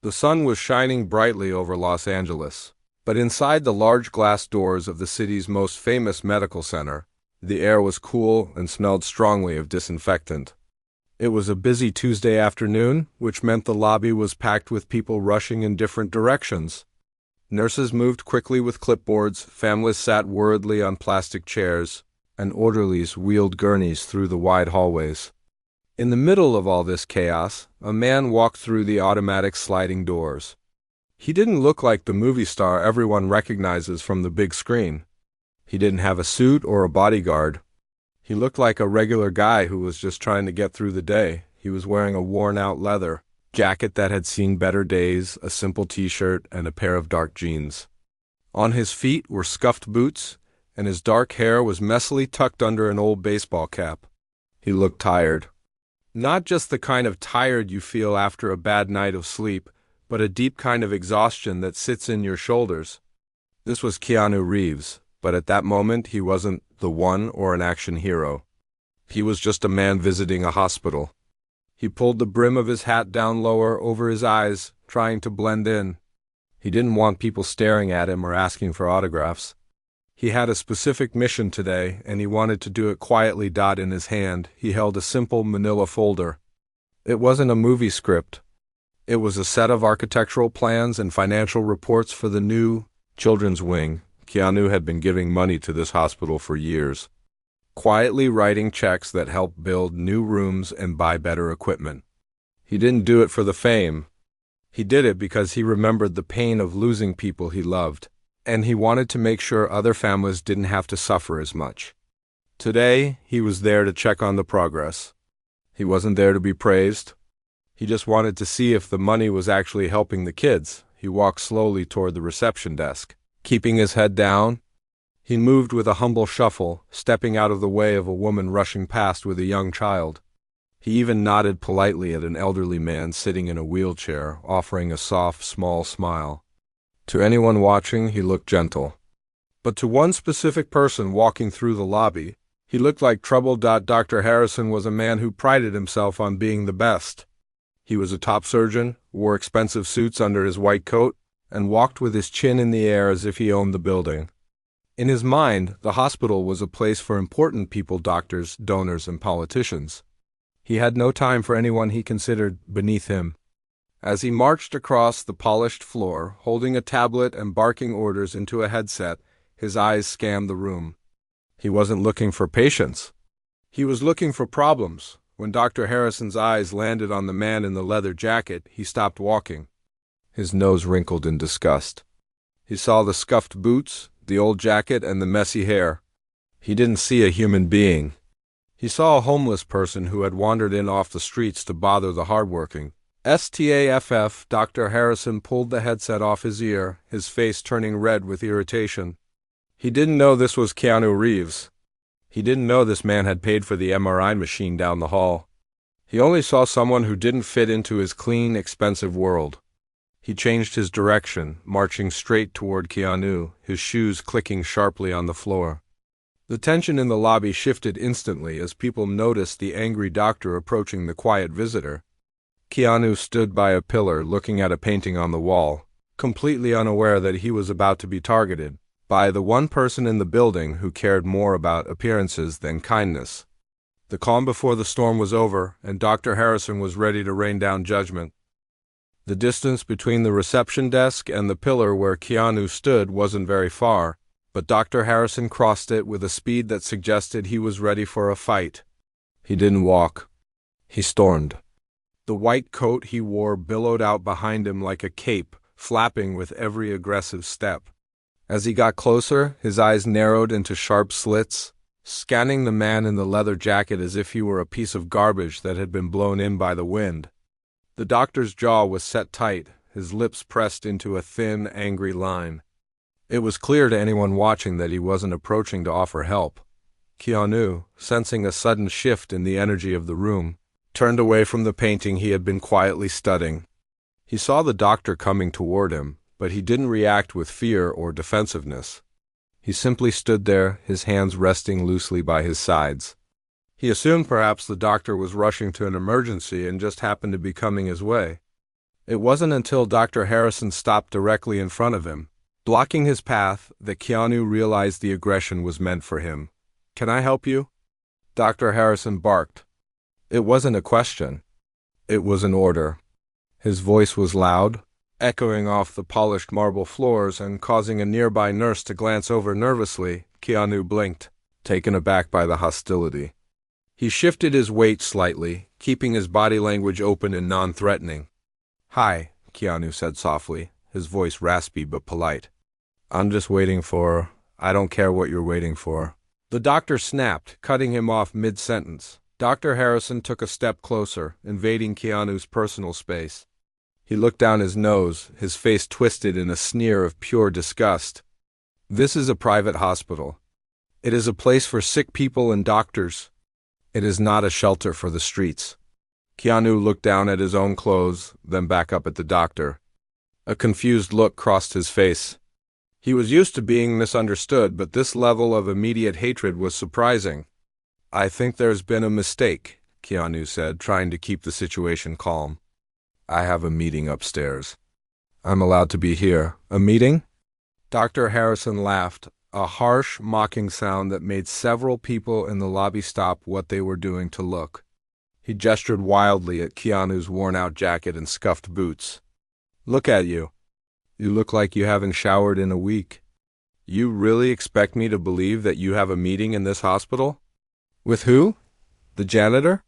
The sun was shining brightly over Los Angeles, but inside the large glass doors of the city's most famous medical center, the air was cool and smelled strongly of disinfectant. It was a busy Tuesday afternoon, which meant the lobby was packed with people rushing in different directions. Nurses moved quickly with clipboards, families sat worriedly on plastic chairs, and orderlies wheeled gurneys through the wide hallways. In the middle of all this chaos, a man walked through the automatic sliding doors. He didn't look like the movie star everyone recognizes from the big screen. He didn't have a suit or a bodyguard. He looked like a regular guy who was just trying to get through the day. He was wearing a worn-out leather jacket that had seen better days, a simple t-shirt, and a pair of dark jeans. On his feet were scuffed boots, and his dark hair was messily tucked under an old baseball cap. He looked tired. Not just the kind of tired you feel after a bad night of sleep, but a deep kind of exhaustion that sits in your shoulders. This was Keanu Reeves, but at that moment he wasn't the one or an action hero. He was just a man visiting a hospital. He pulled the brim of his hat down lower over his eyes, trying to blend in. He didn't want people staring at him or asking for autographs. He had a specific mission today, and he wanted to do it quietly. In his hand, he held a simple manila folder. It wasn't a movie script. It was a set of architectural plans and financial reports for the new children's wing. Keanu had been giving money to this hospital for years, quietly writing checks that helped build new rooms and buy better equipment. He didn't do it for the fame. He did it because he remembered the pain of losing people he loved, and he wanted to make sure other families didn't have to suffer as much. Today, he was there to check on the progress. He wasn't there to be praised. He just wanted to see if the money was actually helping the kids. He walked slowly toward the reception desk, keeping his head down. He moved with a humble shuffle, stepping out of the way of a woman rushing past with a young child. He even nodded politely at an elderly man sitting in a wheelchair, offering a soft, small smile. To anyone watching, he looked gentle. But to one specific person walking through the lobby, he looked like trouble. Dr. Harrison was a man who prided himself on being the best. He was a top surgeon, wore expensive suits under his white coat, and walked with his chin in the air as if he owned the building. In his mind, the hospital was a place for important people, doctors, donors, and politicians. He had no time for anyone he considered beneath him. As he marched across the polished floor, holding a tablet and barking orders into a headset, his eyes scanned the room. He wasn't looking for patients. He was looking for problems. When Dr. Harrison's eyes landed on the man in the leather jacket, he stopped walking. His nose wrinkled in disgust. He saw the scuffed boots, the old jacket, and the messy hair. He didn't see a human being. He saw a homeless person who had wandered in off the streets to bother the hardworking. Staff. Dr. Harrison pulled the headset off his ear, his face turning red with irritation. He didn't know this was Keanu Reeves. He didn't know this man had paid for the MRI machine down the hall. He only saw someone who didn't fit into his clean, expensive world. He changed his direction, marching straight toward Keanu, his shoes clicking sharply on the floor. The tension in the lobby shifted instantly as people noticed the angry doctor approaching the quiet visitor. Keanu stood by a pillar looking at a painting on the wall, completely unaware that he was about to be targeted by the one person in the building who cared more about appearances than kindness. The calm before the storm was over, and Dr. Harrison was ready to rain down judgment. The distance between the reception desk and the pillar where Keanu stood wasn't very far, but Dr. Harrison crossed it with a speed that suggested he was ready for a fight. He didn't walk. He stormed. The white coat he wore billowed out behind him like a cape, flapping with every aggressive step. As he got closer, his eyes narrowed into sharp slits, scanning the man in the leather jacket as if he were a piece of garbage that had been blown in by the wind. The doctor's jaw was set tight, his lips pressed into a thin, angry line. It was clear to anyone watching that he wasn't approaching to offer help. Keanu, sensing a sudden shift in the energy of the room, turned away from the painting he had been quietly studying. He saw the doctor coming toward him, but he didn't react with fear or defensiveness. He simply stood there, his hands resting loosely by his sides. He assumed perhaps the doctor was rushing to an emergency and just happened to be coming his way. It wasn't until Dr. Harrison stopped directly in front of him, blocking his path, that Keanu realized the aggression was meant for him. "Can I help you?" Dr. Harrison barked. It wasn't a question. It was an order. His voice was loud, echoing off the polished marble floors and causing a nearby nurse to glance over nervously. Keanu blinked, taken aback by the hostility. He shifted his weight slightly, keeping his body language open and non-threatening. "Hi," Keanu said softly, his voice raspy but polite. "I'm just waiting for... I don't care what you're waiting for." The doctor snapped, cutting him off mid-sentence. Dr. Harrison took a step closer, invading Keanu's personal space. He looked down his nose, his face twisted in a sneer of pure disgust. "This is a private hospital. It is a place for sick people and doctors. It is not a shelter for the streets." Keanu looked down at his own clothes, then back up at the doctor. A confused look crossed his face. He was used to being misunderstood, but this level of immediate hatred was surprising. "I think there's been a mistake," Keanu said, trying to keep the situation calm. "I have a meeting upstairs. I'm allowed to be here." "A meeting?" Dr. Harrison laughed, a harsh, mocking sound that made several people in the lobby stop what they were doing to look. He gestured wildly at Keanu's worn-out jacket and scuffed boots. "Look at you. You look like you haven't showered in a week. You really expect me to believe that you have a meeting in this hospital? With who? The janitor?"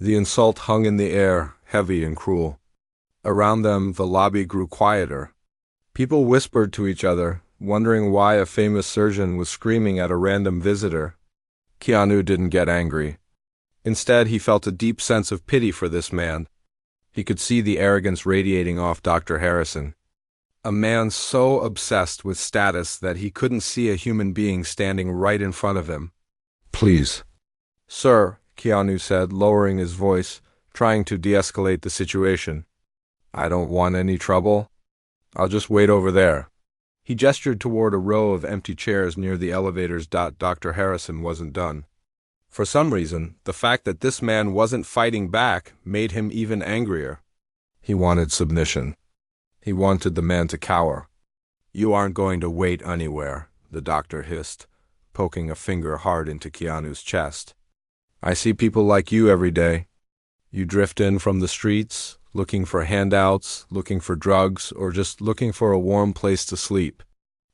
The insult hung in the air, heavy and cruel. Around them, the lobby grew quieter. People whispered to each other, wondering why a famous surgeon was screaming at a random visitor. Keanu didn't get angry. Instead, he felt a deep sense of pity for this man. He could see the arrogance radiating off Dr. Harrison. A man so obsessed with status that he couldn't see a human being standing right in front of him. "Please." "Sir," Keanu said, lowering his voice, trying to de-escalate the situation. "I don't want any trouble. I'll just wait over there." He gestured toward a row of empty chairs near the elevators. Dr. Harrison wasn't done. For some reason, the fact that this man wasn't fighting back made him even angrier. He wanted submission. He wanted the man to cower. "You aren't going to wait anywhere," the doctor hissed, poking a finger hard into Keanu's chest. "I see people like you every day. You drift in from the streets, looking for handouts, looking for drugs, or just looking for a warm place to sleep.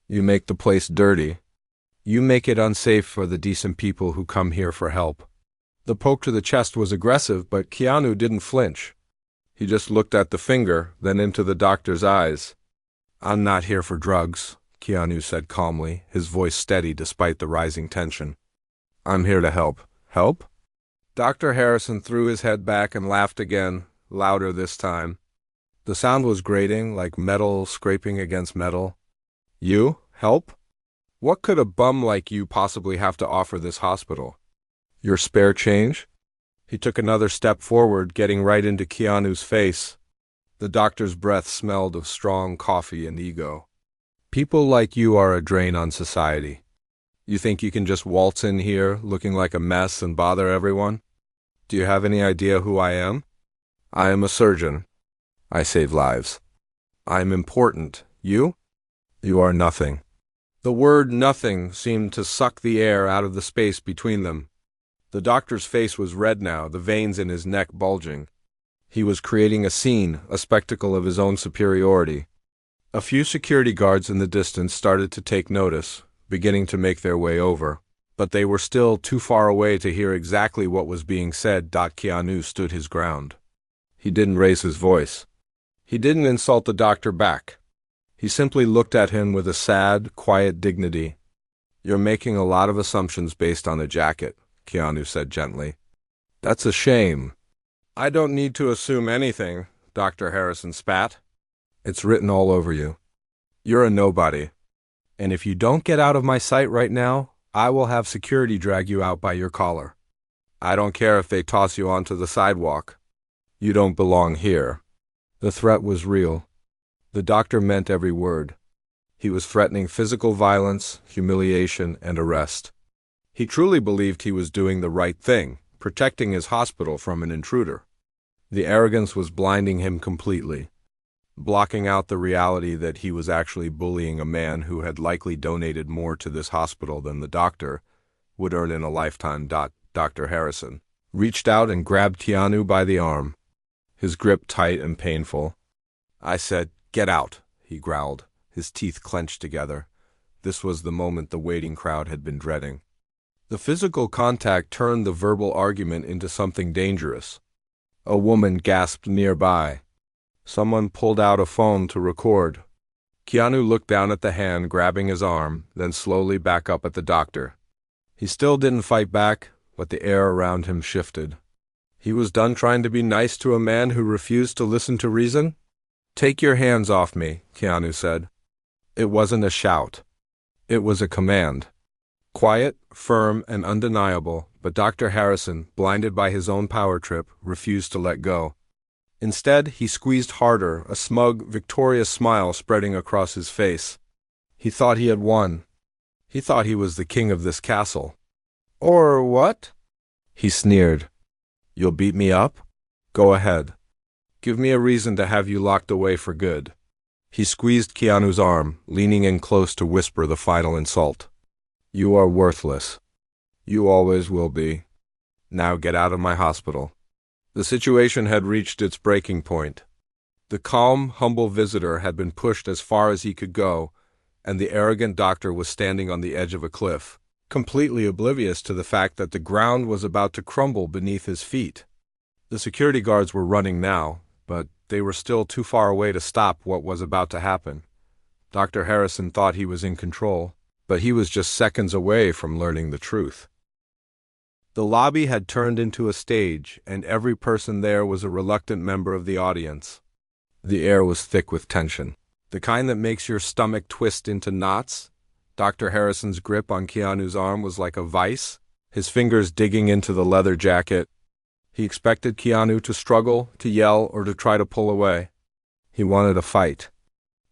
You make the place dirty. You make it unsafe for the decent people who come here for help." The poke to the chest was aggressive, but Keanu didn't flinch. He just looked at the finger, then into the doctor's eyes. "I'm not here for drugs," Keanu said calmly, his voice steady despite the rising tension. "I'm here to help." "Help?" Dr. Harrison threw his head back and laughed again, louder this time. The sound was grating, like metal scraping against metal. "You? Help? What could a bum like you possibly have to offer this hospital? Your spare change?" He took another step forward, getting right into Keanu's face. The doctor's breath smelled of strong coffee and ego. "People like you are a drain on society. You think you can just waltz in here, looking like a mess, and bother everyone? Do you have any idea who I am? I am a surgeon. I save lives. I am important. You? You are nothing." The word "nothing" seemed to suck the air out of the space between them. The doctor's face was red now, the veins in his neck bulging. He was creating a scene, a spectacle of his own superiority. A few security guards in the distance started to take notice, beginning to make their way over, but they were still too far away to hear exactly what was being said. Keanu stood his ground. He didn't raise his voice. He didn't insult the doctor back. He simply looked at him with a sad, quiet dignity. "You're making a lot of assumptions based on a jacket," Keanu said gently. "That's a shame." "I don't need to assume anything," Dr. Harrison spat. "It's written all over you. You're a nobody. And if you don't get out of my sight right now, I will have security drag you out by your collar. I don't care if they toss you onto the sidewalk. You don't belong here." The threat was real. The doctor meant every word. He was threatening physical violence, humiliation, and arrest. He truly believed he was doing the right thing, protecting his hospital from an intruder. The arrogance was blinding him completely. blocking out the reality that he was actually bullying a man who had likely donated more to this hospital than the doctor would earn in a lifetime. Dr. Harrison reached out and grabbed Keanu by the arm, his grip tight and painful. I said, "Get out," he growled, his teeth clenched together. This was the moment the waiting crowd had been dreading. The physical contact turned the verbal argument into something dangerous. A woman gasped nearby. Someone pulled out a phone to record. Keanu looked down at the hand grabbing his arm, then slowly back up at the doctor. He still didn't fight back, but the air around him shifted. He was done trying to be nice to a man who refused to listen to reason? "Take your hands off me," Keanu said. It wasn't a shout. It was a command. Quiet, firm, and undeniable, but Dr. Harrison, blinded by his own power trip, refused to let go. Instead, he squeezed harder, a smug, victorious smile spreading across his face. He thought he had won. He thought he was the king of this castle. "Or what?" he sneered. "You'll beat me up? Go ahead. Give me a reason to have you locked away for good." He squeezed Keanu's arm, leaning in close to whisper the final insult. "You are worthless. You always will be. Now get out of my hospital." The situation had reached its breaking point. The calm, humble visitor had been pushed as far as he could go, and the arrogant doctor was standing on the edge of a cliff, completely oblivious to the fact that the ground was about to crumble beneath his feet. The security guards were running now, but they were still too far away to stop what was about to happen. Dr. Harrison thought he was in control, but he was just seconds away from learning the truth. The lobby had turned into a stage, and every person there was a reluctant member of the audience. The air was thick with tension, the kind that makes your stomach twist into knots. Dr. Harrison's grip on Keanu's arm was like a vice, his fingers digging into the leather jacket. He expected Keanu to struggle, to yell, or to try to pull away. He wanted a fight.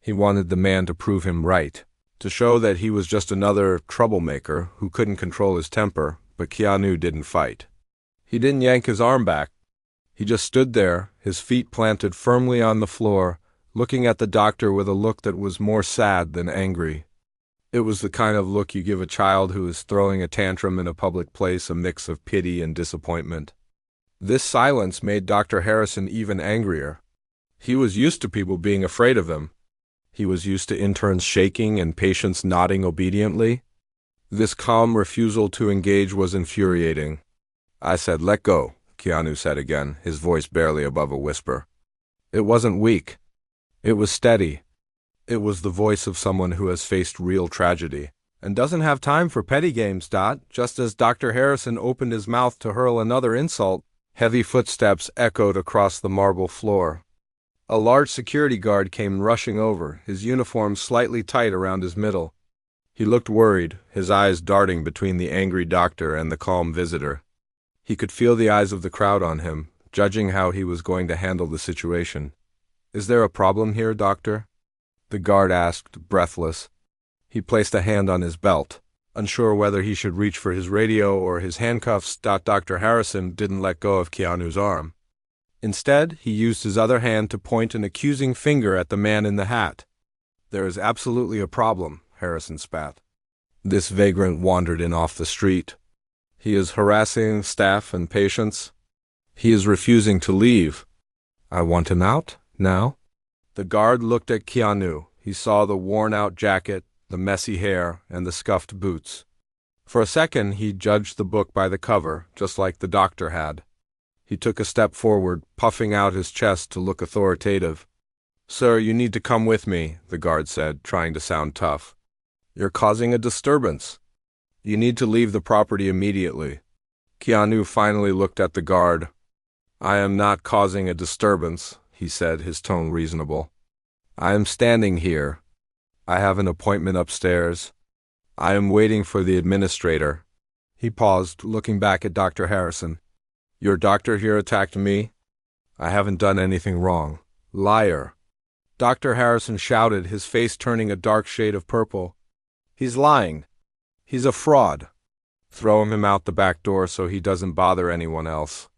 He wanted the man to prove him right, to show that he was just another troublemaker who couldn't control his temper, but Keanu didn't fight. He didn't yank his arm back. He just stood there, his feet planted firmly on the floor, looking at the doctor with a look that was more sad than angry. It was the kind of look you give a child who is throwing a tantrum in a public place, a mix of pity and disappointment. This silence made Dr. Harrison even angrier. He was used to people being afraid of him. He was used to interns shaking and patients nodding obediently. This calm refusal to engage was infuriating. "I said, let go," Keanu said again, his voice barely above a whisper. It wasn't weak. It was steady. It was the voice of someone who has faced real tragedy and doesn't have time for petty games. Just as Dr. Harrison opened his mouth to hurl another insult, heavy footsteps echoed across the marble floor. A large security guard came rushing over, his uniform slightly tight around his middle. He looked worried, his eyes darting between the angry doctor and the calm visitor. He could feel the eyes of the crowd on him, judging how he was going to handle the situation. "Is there a problem here, doctor?" the guard asked, breathless. He placed a hand on his belt, unsure whether he should reach for his radio or his handcuffs. Dr. Harrison didn't let go of Keanu's arm. Instead, he used his other hand to point an accusing finger at the man in the hat. "There is absolutely a problem," Harrison spat. "This vagrant wandered in off the street. He is harassing staff and patients. He is refusing to leave. I want him out, now." The guard looked at Keanu. He saw the worn-out jacket, the messy hair, and the scuffed boots. For a second, he judged the book by the cover, just like the doctor had. He took a step forward, puffing out his chest to look authoritative. "Sir, you need to come with me," the guard said, trying to sound tough. "You're causing a disturbance. You need to leave the property immediately." Keanu finally looked at the guard. "I am not causing a disturbance," he said, his tone reasonable. "I am standing here. I have an appointment upstairs. I am waiting for the administrator." He paused, looking back at Dr. Harrison. "Your doctor here attacked me? I haven't done anything wrong. Liar." Dr. Harrison shouted, his face turning a dark shade of purple. "He's lying. He's a fraud. Throw him out the back door so he doesn't bother anyone else."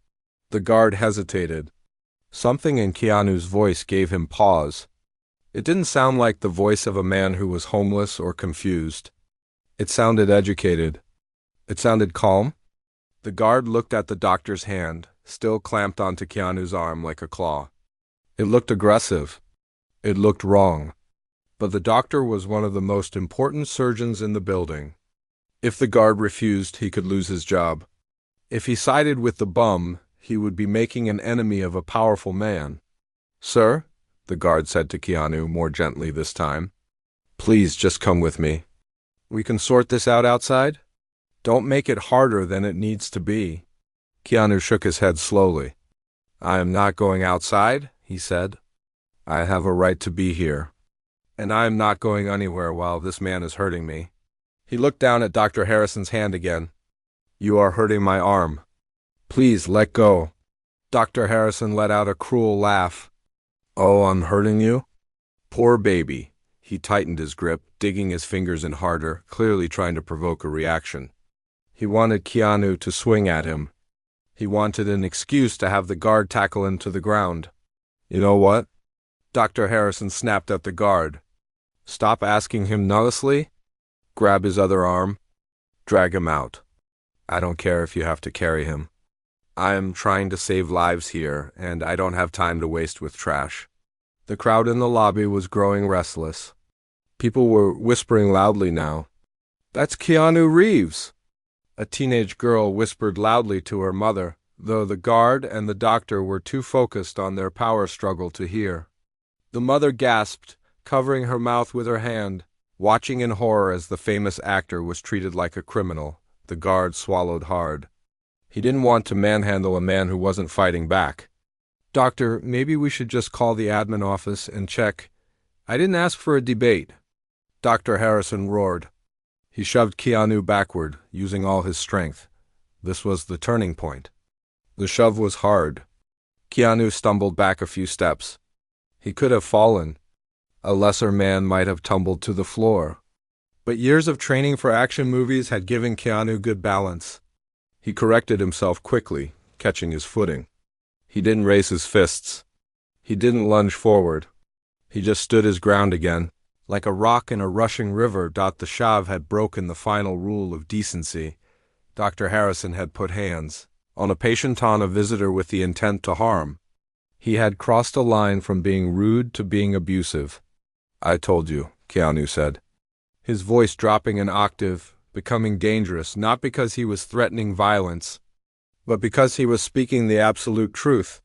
The guard hesitated. Something in Keanu's voice gave him pause. It didn't sound like the voice of a man who was homeless or confused. It sounded educated. It sounded calm. The guard looked at the doctor's hand, still clamped onto Keanu's arm like a claw. It looked aggressive. It looked wrong. But the doctor was one of the most important surgeons in the building. If the guard refused, he could lose his job. If he sided with the bum, he would be making an enemy of a powerful man. "Sir," the guard said to Keanu more gently this time, "please just come with me. We can sort this out outside. Don't make it harder than it needs to be." Keanu shook his head slowly. "I am not going outside," he said. "I have a right to be here. And I am not going anywhere while this man is hurting me." He looked down at Dr. Harrison's hand again. "You are hurting my arm. Please let go." Dr. Harrison let out a cruel laugh. "Oh, I'm hurting you? Poor baby." He tightened his grip, digging his fingers in harder, clearly trying to provoke a reaction. He wanted Keanu to swing at him. He wanted an excuse to have the guard tackle him to the ground. "You know what?" Dr. Harrison snapped at the guard. "Stop asking him nicely. Grab his other arm. Drag him out. I don't care if you have to carry him. I am trying to save lives here, and I don't have time to waste with trash." The crowd in the lobby was growing restless. People were whispering loudly now. "That's Keanu Reeves!" A teenage girl whispered loudly to her mother, though the guard and the doctor were too focused on their power struggle to hear. The mother gasped, covering her mouth with her hand, watching in horror as the famous actor was treated like a criminal. The guard swallowed hard. He didn't want to manhandle a man who wasn't fighting back. "Doctor, maybe we should just call the admin office and check. I didn't ask for a debate." Dr. Harrison roared. He shoved Keanu backward, using all his strength. This was the turning point. The shove was hard. Keanu stumbled back a few steps. He could have fallen. A lesser man might have tumbled to the floor. But years of training for action movies had given Keanu good balance. He corrected himself quickly, catching his footing. He didn't raise his fists. He didn't lunge forward. He just stood his ground again. Like a rock in a rushing river, the shove had broken the final rule of decency. Dr. Harrison had put hands on a patient, on a visitor with the intent to harm. He had crossed a line from being rude to being abusive. "I told you," Keanu said, his voice dropping an octave, becoming dangerous, not because he was threatening violence, but because he was speaking the absolute truth.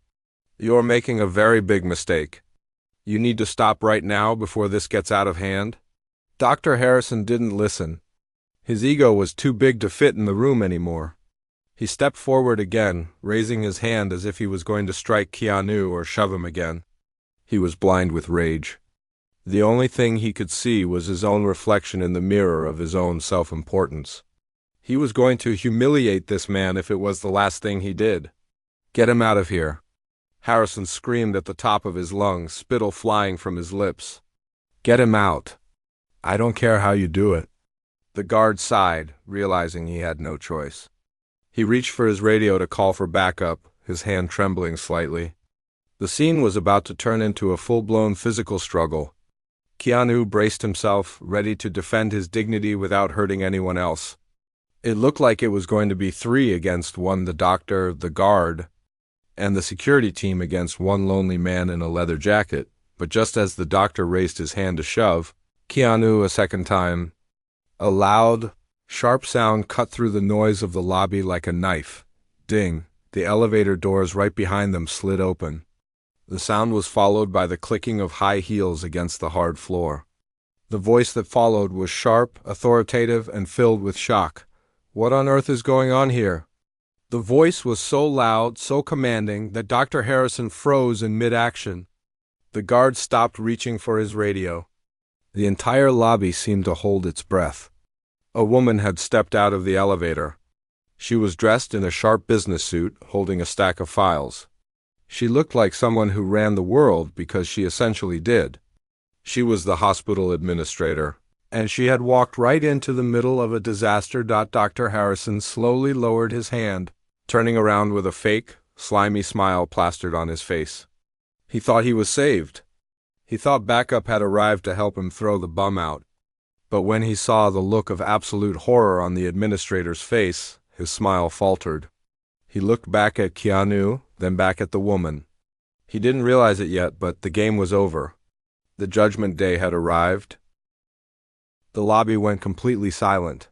"You're making a very big mistake. You need to stop right now before this gets out of hand." Dr. Harrison didn't listen. His ego was too big to fit in the room anymore. He stepped forward again, raising his hand as if he was going to strike Keanu or shove him again. He was blind with rage. The only thing he could see was his own reflection in the mirror of his own self-importance. He was going to humiliate this man if it was the last thing he did. "Get him out of here." Harrison screamed at the top of his lungs, spittle flying from his lips. "Get him out. I don't care how you do it." The guard sighed, realizing he had no choice. He reached for his radio to call for backup, his hand trembling slightly. The scene was about to turn into a full-blown physical struggle. Keanu braced himself, ready to defend his dignity without hurting anyone else. It looked like it was going to be 3 against 1, the doctor, the guard, and the security team against one lonely man in a leather jacket. But just as the doctor raised his hand to shove, Keanu a second time, a loud, sharp sound cut through the noise of the lobby like a knife. Ding! The elevator doors right behind them slid open. The sound was followed by the clicking of high heels against the hard floor. The voice that followed was sharp, authoritative, and filled with shock. "What on earth is going on here?" The voice was so loud, so commanding, that Dr. Harrison froze in mid-action. The guard stopped reaching for his radio. The entire lobby seemed to hold its breath. A woman had stepped out of the elevator. She was dressed in a sharp business suit, holding a stack of files. She looked like someone who ran the world because she essentially did. She was the hospital administrator, and she had walked right into the middle of a disaster. Dr. Harrison slowly lowered his hand, turning around with a fake, slimy smile plastered on his face. He thought he was saved. He thought backup had arrived to help him throw the bum out, but when he saw the look of absolute horror on the administrator's face, his smile faltered. He looked back at Keanu, then back at the woman. He didn't realize it yet, but the game was over. The judgment day had arrived. The lobby went completely silent.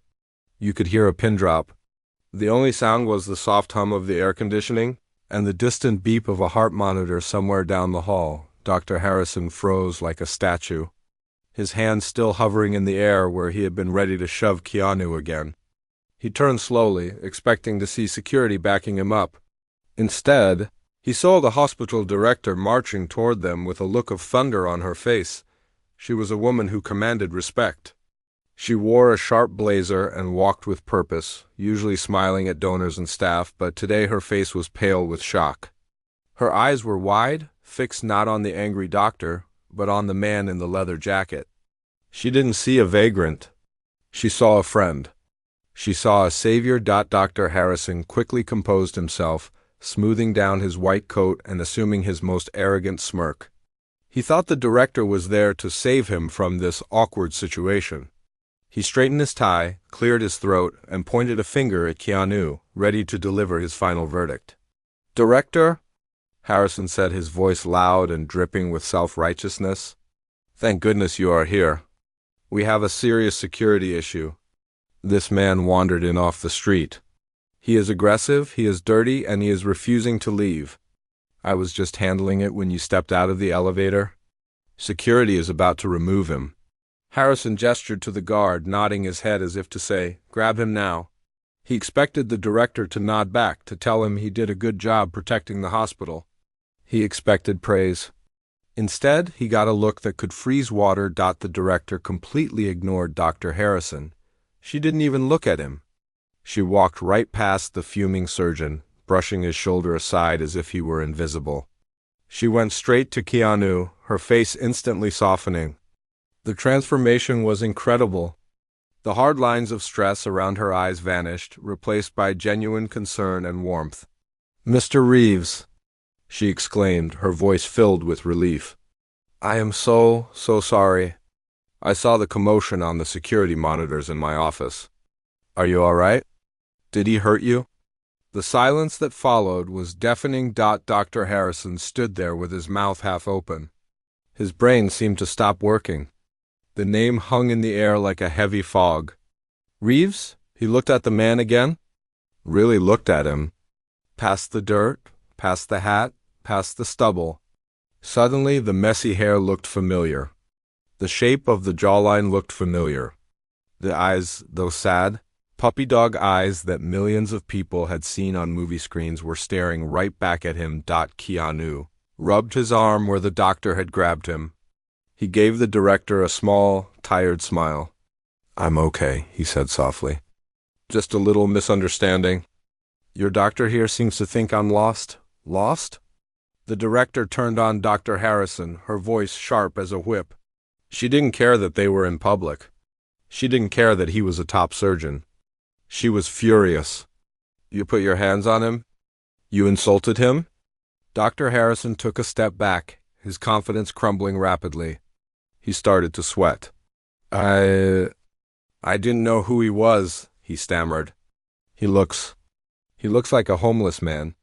You could hear a pin drop. The only sound was the soft hum of the air conditioning and the distant beep of a heart monitor somewhere down the hall. Dr. Harrison froze like a statue, his hand still hovering in the air where he had been ready to shove Keanu again. He turned slowly, expecting to see security backing him up. Instead, he saw the hospital director marching toward them with a look of thunder on her face. She was a woman who commanded respect. She wore a sharp blazer and walked with purpose, usually smiling at donors and staff, but today her face was pale with shock. Her eyes were wide, fixed not on the angry doctor, but on the man in the leather jacket. She didn't see a vagrant. She saw a friend. She saw a savior. Dr. Harrison quickly composed himself, smoothing down his white coat and assuming his most arrogant smirk. He thought the director was there to save him from this awkward situation. He straightened his tie, cleared his throat, and pointed a finger at Keanu, ready to deliver his final verdict. "Director," Harrison said, his voice loud and dripping with self-righteousness, "thank goodness you are here. We have a serious security issue. This man wandered in off the street. He is aggressive, he is dirty, and he is refusing to leave. I was just handling it when you stepped out of the elevator. Security is about to remove him." Harrison gestured to the guard, nodding his head as if to say, "Grab him now." He expected the director to nod back, to tell him he did a good job protecting the hospital. He expected praise. Instead, he got a look that could freeze water. The director completely ignored Dr. Harrison. She didn't even look at him. She walked right past the fuming surgeon, brushing his shoulder aside as if he were invisible. She went straight to Keanu, her face instantly softening. The transformation was incredible. The hard lines of stress around her eyes vanished, replaced by genuine concern and warmth. "Mr. Reeves," she exclaimed, her voice filled with relief. "I am so sorry. I saw the commotion on the security monitors in my office. Are you all right? Did he hurt you?" The silence that followed was deafening. Dr. Harrison stood there with his mouth half open. His brain seemed to stop working. The name hung in the air like a heavy fog. "Reeves?" He looked at the man again. Really looked at him. Past the dirt, past the hat, past the stubble. Suddenly the messy hair looked familiar. The shape of the jawline looked familiar. The eyes, those sad, puppy dog eyes that millions of people had seen on movie screens, were staring right back at him. Keanu rubbed his arm where the doctor had grabbed him. He gave the director a small, tired smile. "I'm okay," he said softly. "Just a little misunderstanding. Your doctor here seems to think I'm lost." "Lost?" The director turned on Dr. Harrison, her voice sharp as a whip. She didn't care that they were in public. She didn't care that he was a top surgeon. She was furious. "You put your hands on him? You insulted him?" Dr. Harrison took a step back, his confidence crumbling rapidly. He started to sweat. I didn't know who he was," he stammered. He looks like a homeless man.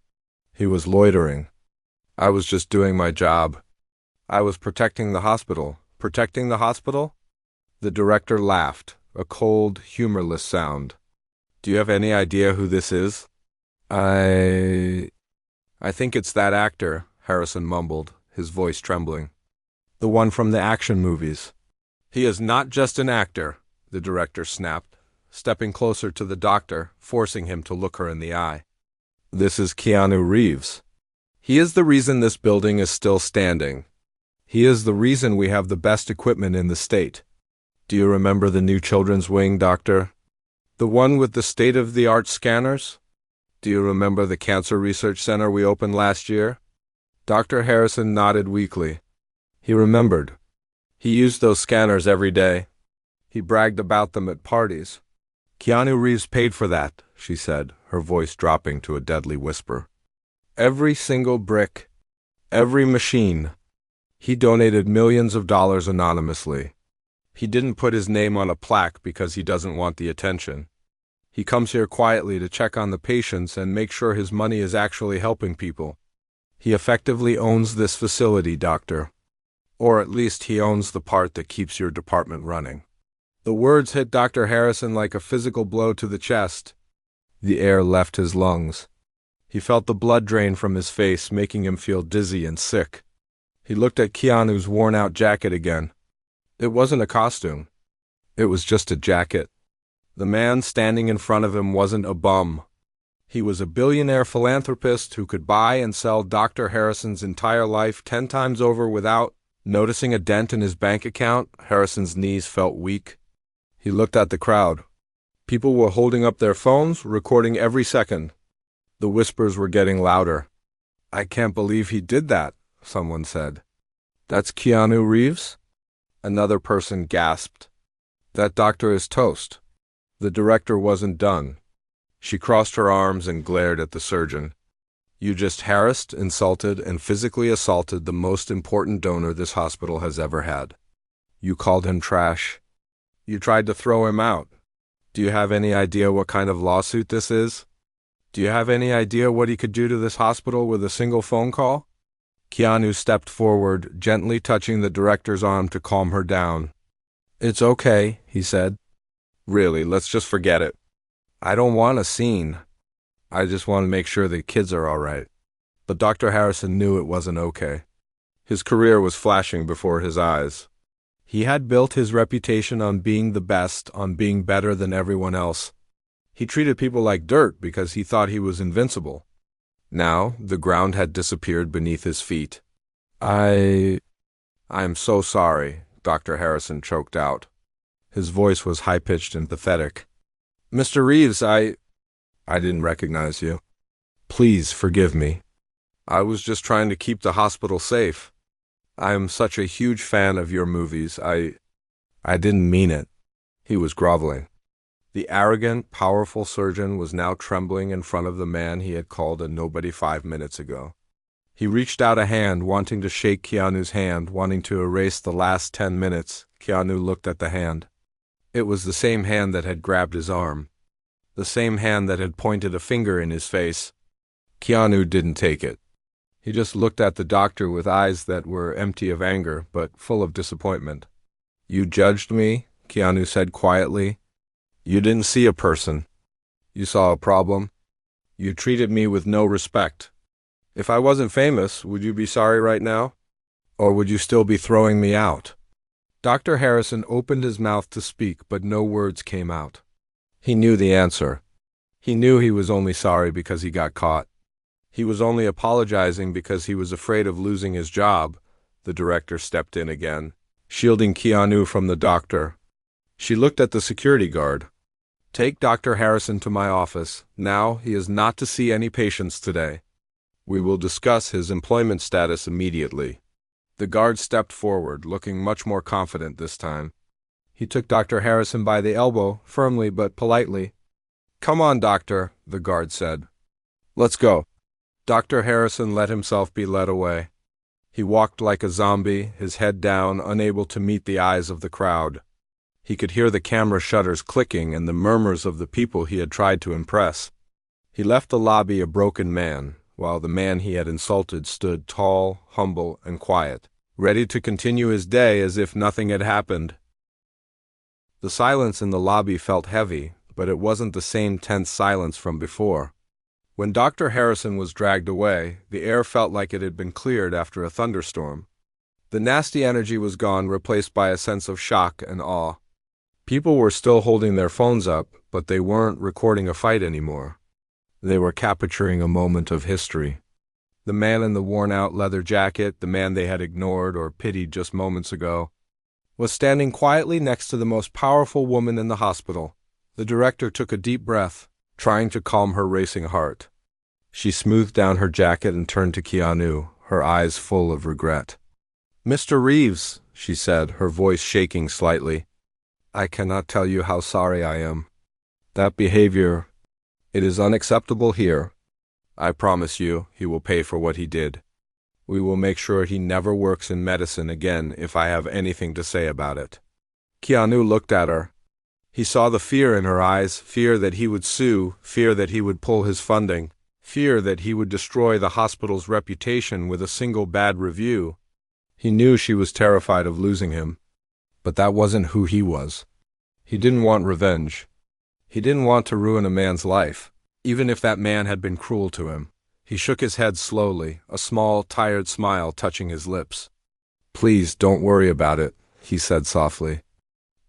He was loitering. I was just doing my job. I was protecting the hospital." "Protecting the hospital?" The director laughed, a cold, humorless sound. "Do you have any idea who this is?" I think it's that actor," Harrison mumbled, his voice trembling. "The one from the action movies." "He is not just an actor," the director snapped, stepping closer to the doctor, forcing him to look her in the eye. "This is Keanu Reeves. He is the reason this building is still standing. He is the reason we have the best equipment in the state. Do you remember the new children's wing, Doctor? The one with the state-of-the-art scanners? Do you remember the cancer research center we opened last year?" Dr. Harrison nodded weakly. He remembered. He used those scanners every day. He bragged about them at parties. "Keanu Reeves paid for that," she said, her voice dropping to a deadly whisper. "Every single brick. Every machine. He donated millions of dollars anonymously. He didn't put his name on a plaque because he doesn't want the attention. He comes here quietly to check on the patients and make sure his money is actually helping people. He effectively owns this facility, doctor. Or at least he owns the part that keeps your department running." The words hit Dr. Harrison like a physical blow to the chest. The air left his lungs. He felt the blood drain from his face, making him feel dizzy and sick. He looked at Keanu's worn-out jacket again. It wasn't a costume. It was just a jacket. The man standing in front of him wasn't a bum. He was a billionaire philanthropist who could buy and sell Dr. Harrison's entire life 10 times over without noticing a dent in his bank account. Harrison's knees felt weak. He looked at the crowd. People were holding up their phones, recording every second. The whispers were getting louder. "I can't believe he did that," someone said. "That's Keanu Reeves?" Another person gasped. "That doctor is toast." The director wasn't done. She crossed her arms and glared at the surgeon. "You just harassed, insulted, and physically assaulted the most important donor this hospital has ever had. You called him trash. You tried to throw him out. Do you have any idea what kind of lawsuit this is? Do you have any idea what he could do to this hospital with a single phone call?" Keanu stepped forward, gently touching the director's arm to calm her down. "It's okay," he said. "Really, let's just forget it. I don't want a scene. I just want to make sure the kids are all right." But Dr. Harrison knew it wasn't okay. His career was flashing before his eyes. He had built his reputation on being the best, on being better than everyone else. He treated people like dirt because he thought he was invincible. Now, the ground had disappeared beneath his feet. I'm so sorry," Dr. Harrison choked out. His voice was high-pitched and pathetic. "Mr. Reeves, I didn't recognize you. Please forgive me. I was just trying to keep the hospital safe. I am such a huge fan of your movies. I didn't mean it." He was groveling. The arrogant, powerful surgeon was now trembling in front of the man he had called a nobody 5 minutes ago. He reached out a hand, wanting to shake Keanu's hand, wanting to erase the last 10 minutes. Keanu looked at the hand. It was the same hand that had grabbed his arm. The same hand that had pointed a finger in his face. Keanu didn't take it. He just looked at the doctor with eyes that were empty of anger, but full of disappointment. "You judged me," Keanu said quietly. "You didn't see a person. You saw a problem. You treated me with no respect. If I wasn't famous, would you be sorry right now? Or would you still be throwing me out?" Dr. Harrison opened his mouth to speak, but no words came out. He knew the answer. He knew he was only sorry because he got caught. He was only apologizing because he was afraid of losing his job. The director stepped in again, shielding Keanu from the doctor. She looked at the security guard. "Take Dr. Harrison to my office. Now he is not to see any patients today. We will discuss his employment status immediately." The guard stepped forward, looking much more confident this time. He took Dr. Harrison by the elbow, firmly but politely. "Come on, doctor," the guard said. "Let's go." Dr. Harrison let himself be led away. He walked like a zombie, his head down, unable to meet the eyes of the crowd. He could hear the camera shutters clicking and the murmurs of the people he had tried to impress. He left the lobby a broken man, while the man he had insulted stood tall, humble, and quiet, ready to continue his day as if nothing had happened. The silence in the lobby felt heavy, but it wasn't the same tense silence from before. When Dr. Harrison was dragged away, the air felt like it had been cleared after a thunderstorm. The nasty energy was gone, replaced by a sense of shock and awe. People were still holding their phones up, but they weren't recording a fight anymore. They were capturing a moment of history. The man in the worn-out leather jacket, the man they had ignored or pitied just moments ago, was standing quietly next to the most powerful woman in the hospital. The director took a deep breath, trying to calm her racing heart. She smoothed down her jacket and turned to Keanu, her eyes full of regret. "Mr. Reeves," she said, her voice shaking slightly, "I cannot tell you how sorry I am. That behavior, it is unacceptable here. I promise you, he will pay for what he did." We will make sure he never works in medicine again if I have anything to say about it." Keanu looked at her. He saw the fear in her eyes, fear that he would sue, fear that he would pull his funding, fear that he would destroy the hospital's reputation with a single bad review. He knew she was terrified of losing him, but that wasn't who he was. He didn't want revenge. He didn't want to ruin a man's life, even if that man had been cruel to him. He shook his head slowly, a small, tired smile touching his lips. "Please don't worry about it," he said softly.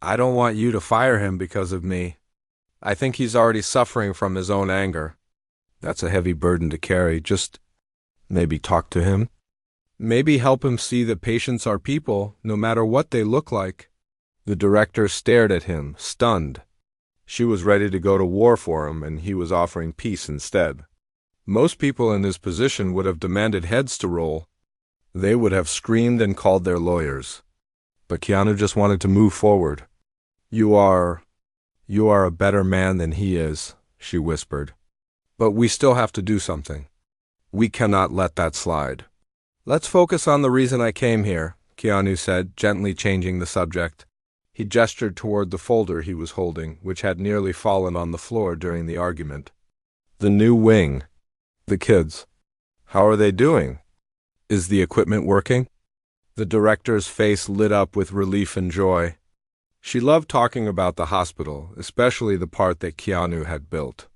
"I don't want you to fire him because of me. I think he's already suffering from his own anger. That's a heavy burden to carry. Just maybe talk to him. Maybe help him see that patients are people, no matter what they look like." The director stared at him, stunned. She was ready to go to war for him, and he was offering peace instead. Most people in his position would have demanded heads to roll. They would have screamed and called their lawyers. But Keanu just wanted to move forward. You are a better man than he is," she whispered. "But we still have to do something. We cannot let that slide." "Let's focus on the reason I came here," Keanu said, gently changing the subject. He gestured toward the folder he was holding, which had nearly fallen on the floor during the argument. "The new wing. The kids. How are they doing? Is the equipment working?" The director's face lit up with relief and joy. She loved talking about the hospital, especially the part that Keanu had built.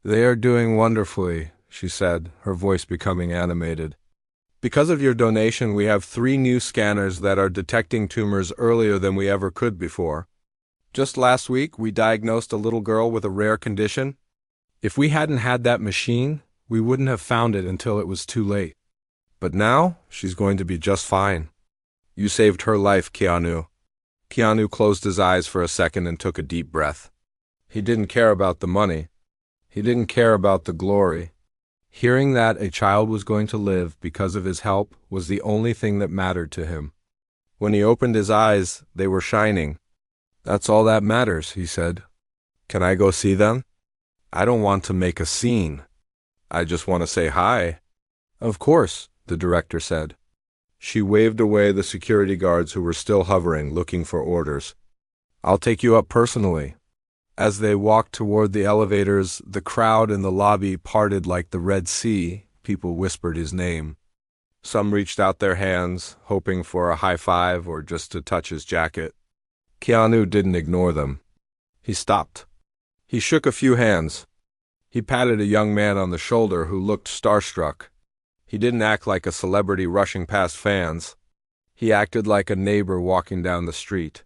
"They are doing wonderfully," she said, her voice becoming animated. "Because of your donation, we have 3 new scanners that are detecting tumors earlier than we ever could before. Just last week, we diagnosed a little girl with a rare condition. If we hadn't had that machine, we wouldn't have found it until it was too late. But now, she's going to be just fine. You saved her life, Keanu." Keanu closed his eyes for a second and took a deep breath. He didn't care about the money. He didn't care about the glory. Hearing that a child was going to live because of his help was the only thing that mattered to him. When he opened his eyes, they were shining. "That's all that matters," he said. "Can I go see them? I don't want to make a scene. I just want to say hi." "Of course," the director said. She waved away the security guards who were still hovering, looking for orders. "I'll take you up personally." As they walked toward the elevators, the crowd in the lobby parted like the Red Sea. People whispered his name. Some reached out their hands, hoping for a high five or just to touch his jacket. Keanu didn't ignore them. He stopped. He shook a few hands. He patted a young man on the shoulder who looked starstruck. He didn't act like a celebrity rushing past fans. He acted like a neighbor walking down the street.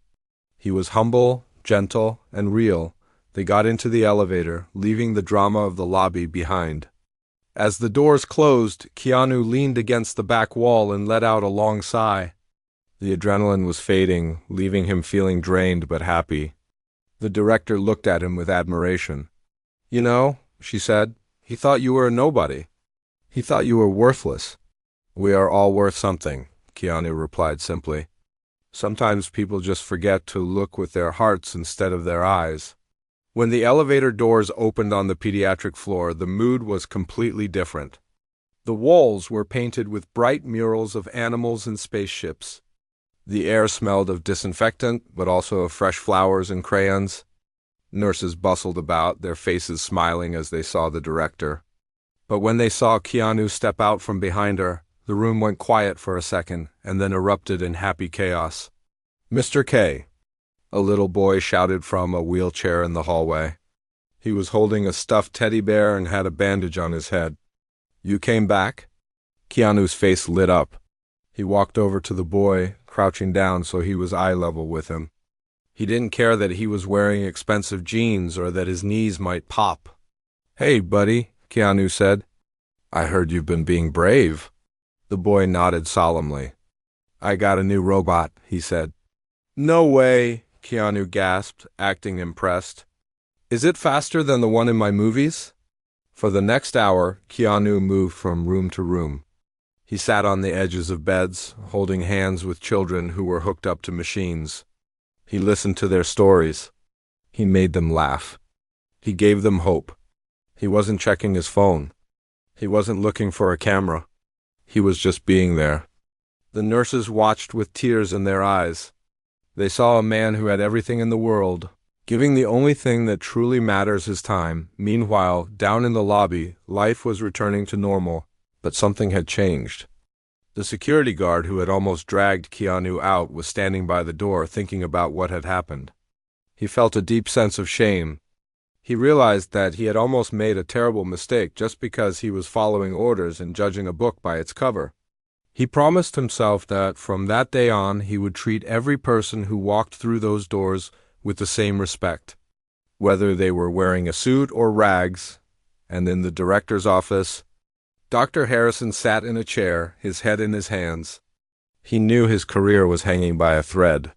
He was humble, gentle, and real. They got into the elevator, leaving the drama of the lobby behind. As the doors closed, Keanu leaned against the back wall and let out a long sigh. The adrenaline was fading, leaving him feeling drained but happy. The director looked at him with admiration. "You know," she said, "he thought you were a nobody. He thought you were worthless." "We are all worth something," Keanu replied simply. "Sometimes people just forget to look with their hearts instead of their eyes." When the elevator doors opened on the pediatric floor, the mood was completely different. The walls were painted with bright murals of animals and spaceships. The air smelled of disinfectant, but also of fresh flowers and crayons. Nurses bustled about, their faces smiling as they saw the director. But when they saw Keanu step out from behind her, the room went quiet for a second and then erupted in happy chaos. "Mr. K," a little boy shouted from a wheelchair in the hallway. He was holding a stuffed teddy bear and had a bandage on his head. "You came back?" Keanu's face lit up. He walked over to the boy, crouching down so he was eye level with him. He didn't care that he was wearing expensive jeans or that his knees might pop. "Hey, buddy," Keanu said. "I heard you've been being brave." The boy nodded solemnly. "I got a new robot," he said. "No way," Keanu gasped, acting impressed. "Is it faster than the one in my movies?" For the next hour, Keanu moved from room to room. He sat on the edges of beds, holding hands with children who were hooked up to machines. He listened to their stories. He made them laugh. He gave them hope. He wasn't checking his phone. He wasn't looking for a camera. He was just being there. The nurses watched with tears in their eyes. They saw a man who had everything in the world, giving the only thing that truly matters his time. Meanwhile, down in the lobby, life was returning to normal, but something had changed. The security guard who had almost dragged Keanu out was standing by the door thinking about what had happened. He felt a deep sense of shame. He realized that he had almost made a terrible mistake just because he was following orders and judging a book by its cover. He promised himself that from that day on he would treat every person who walked through those doors with the same respect, whether they were wearing a suit or rags. And in the director's office, Dr. Harrison sat in a chair, his head in his hands. He knew his career was hanging by a thread.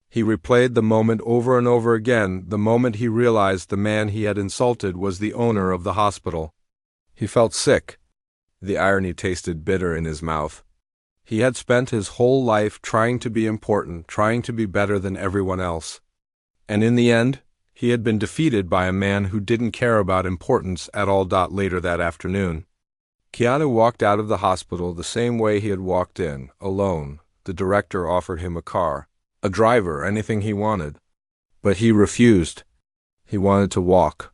He replayed the moment over and over again, the moment he realized the man he had insulted was the owner of the hospital. He felt sick. The irony tasted bitter in his mouth. He had spent his whole life trying to be important, trying to be better than everyone else. And in the end, he had been defeated by a man who didn't care about importance at all. Later that afternoon, Keanu walked out of the hospital the same way he had walked in, alone. The director offered him a car, a driver, anything he wanted. But he refused. He wanted to walk.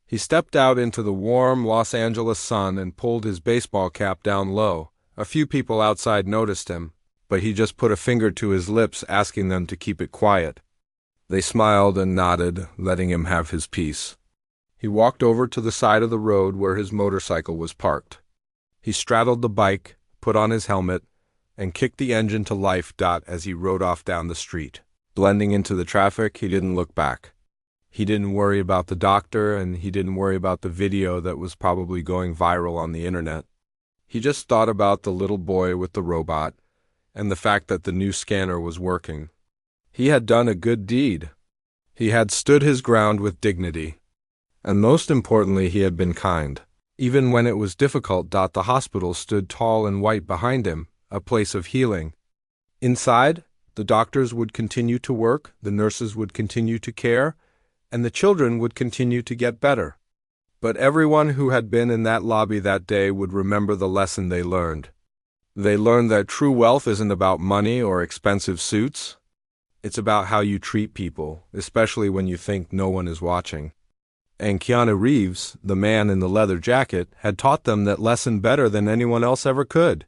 He stepped out into the warm Los Angeles sun and pulled his baseball cap down low. A few people outside noticed him, but he just put a finger to his lips, asking them to keep it quiet. They smiled and nodded, letting him have his piece. He walked over to the side of the road where his motorcycle was parked. He straddled the bike, put on his helmet, and kicked the engine to life. As he rode off down the street. Blending into the traffic, he didn't look back. He didn't worry about the doctor, and he didn't worry about the video that was probably going viral on the internet. He just thought about the little boy with the robot, and the fact that the new scanner was working. He had done a good deed. He had stood his ground with dignity. And most importantly, he had been kind. Even when it was difficult. The hospital stood tall and white behind him, a place of healing. Inside, the doctors would continue to work, the nurses would continue to care, and the children would continue to get better. But everyone who had been in that lobby that day would remember the lesson they learned. They learned that true wealth isn't about money or expensive suits. It's about how you treat people, especially when you think no one is watching. And Keanu Reeves, the man in the leather jacket, had taught them that lesson better than anyone else ever could.